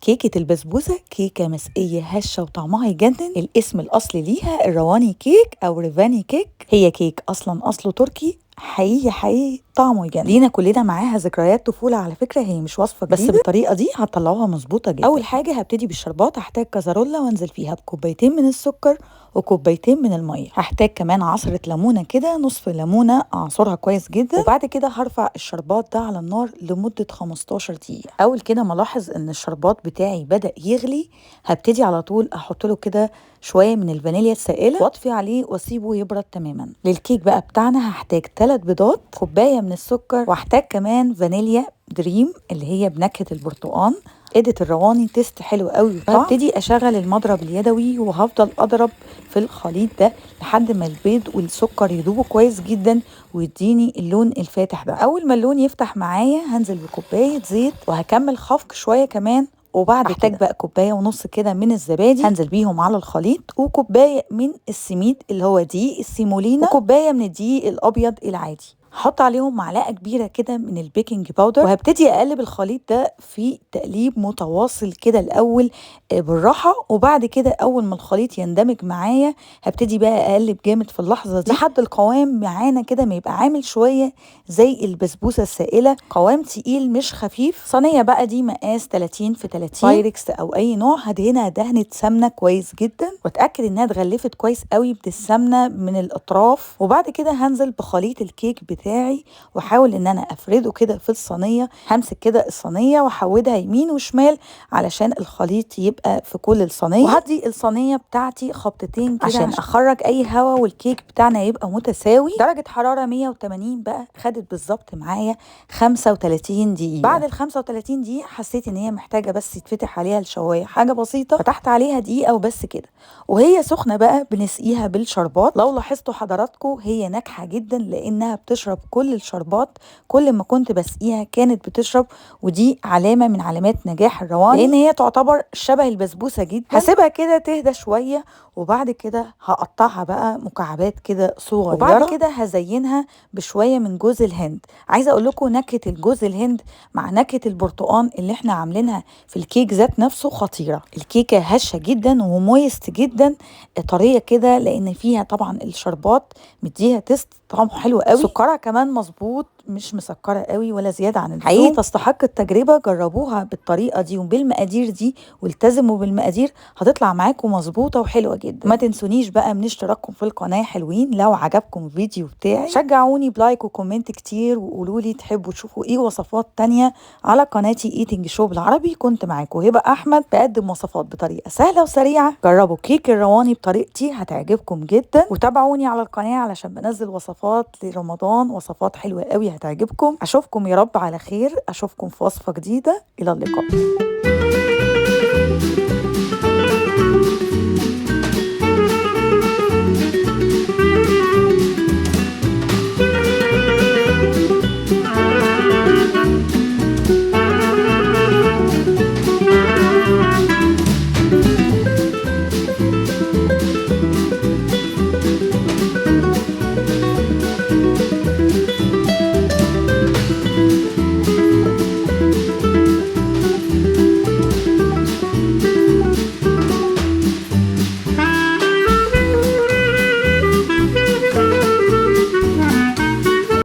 كيكة البسبوسة كيكة مسقية هشة وطعمها يجنن. الاسم الأصلي ليها الرواني كيك أو ريفاني كيك. هي كيك أصلا أصله تركي، حقيقي طعمه يجنن. لينا كلنا معاها ذكريات طفولة على فكرة. هي مش وصفة جديدة بس بالطريقة دي هتطلعوها مظبوطة جدا. أول حاجة هبتدي بالشربات. هحتاج كزرولة وانزل فيها بكوبايتين من السكر وكوبايتين من المية. هحتاج كمان عصرة ليمونة كده، نصف ليمونة اعصرها كويس جدا. وبعد كده هرفع الشربات ده على النار لمدة 15 دقيقة. اول كده ما الاحظ ان الشربات بتاعي بدأ يغلي، هبتدي على طول احط له كده شوية من الفانيليا السائلة واطفي عليه واسيبه يبرد تماما. للكيك بقى بتاعنا هحتاج 3 بيضات، كوباية من السكر، واحتاج كمان فانيليا دريم اللي هي بنكهة البرتقال. ادت الرواني تيست حلو قوي. هبتدي اشغل المضرب اليدوي وهفضل اضرب في الخليط ده لحد ما البيض والسكر يذوبوا كويس جدا ويديني اللون الفاتح ده. اول ما اللون يفتح معايا هنزل بكوبايه زيت وهكمل خفق شويه كمان. وبعد احتاج بقى كوبايه ونص كده من الزبادي هنزل بيهم على الخليط، وكوبايه من السميد اللي هو دقيق السيمولينا، وكوبايه من الدقيق الابيض العادي. هحط عليهم معلقه كبيره كده من البيكنج باودر، وهبتدي اقلب الخليط ده في تقليب متواصل كده الاول بالراحه. وبعد كده اول ما الخليط يندمج معايا هبتدي بقى اقلب جامد في اللحظه دي لحد القوام معانا كده ما يبقى عامل شويه زي البسبوسه السائله، قوام تقيل مش خفيف. صينيه بقى دي مقاس 30 في 30 بايركس او اي نوع، هدهنها دهنه سمنه كويس جدا واتاكد انها اتغلفت كويس قوي بالسمنه من الاطراف. وبعد كده هنزل بخليط الكيك بتاعي واحاول ان انا افرده كده في الصينيه. همسك كده الصينيه واحودها يمين وشمال علشان الخليط يبقى في كل الصينيه، وهدي الصينيه بتاعتي خبطتين كده عشان اخرج اي هواء والكيك بتاعنا يبقى متساوي. درجه حراره 180 بقى. خدت بالظبط معايا 35 دقيقه. بعد ال 35 دقيقه حسيت ان هي محتاجه بس يتفتح عليها الشوايه حاجه بسيطه، فتحت عليها دقيقه وبس كده. وهي سخنه بقى بنسقيها بالشربات. لو لاحظتوا حضراتكم هي ناجحه جدا لانها بتشرب كل الشربات. كل ما كنت بسقيها كانت بتشرب، ودي علامه من علامات نجاح الرواني لان هي تعتبر شبه البسبوسه جدا. هسيبها كده تهدى شويه وبعد كده هقطعها بقى مكعبات كده صغيره. وبعد كده هزينها بشويه من جوز الهند. عايزه اقول لكم نكهه الجوز الهند مع نكهه البرتقال اللي احنا عاملينها في الكيك ذات نفسه خطيره. الكيكه هشه جدا ومويست جدا، طريه كده لان فيها طبعا الشربات مديها تيست طعمه حلو قوي. سكرها كمان مظبوط، مش مسكره قوي ولا زياده عن اللزوم. حقيقي تستحق التجربه. جربوها بالطريقه دي وبالمقادير دي والتزموا بالمقادير، هتطلع معاكم مظبوطه وحلوه جدا. ما تنسونيش بقى من اشتراككم في القناه حلوين. لو عجبكم الفيديو بتاعي شجعوني بلايك وكومنت كتير، وقولوا لي تحبوا تشوفوا ايه وصفات تانية على قناتي ايتنج شو بالعربي. كنت معاكم هبه احمد بقدم وصفات بطريقه سهله وسريعه. جربوا كيك الرواني بطريقتي هتعجبكم جدا، وتابعوني على القناه علشان بنزل وصفات لرمضان، وصفات حلوه قوي هتعجبكم. اشوفكم يا رب على خير، اشوفكم في وصفه جديده. الى اللقاء.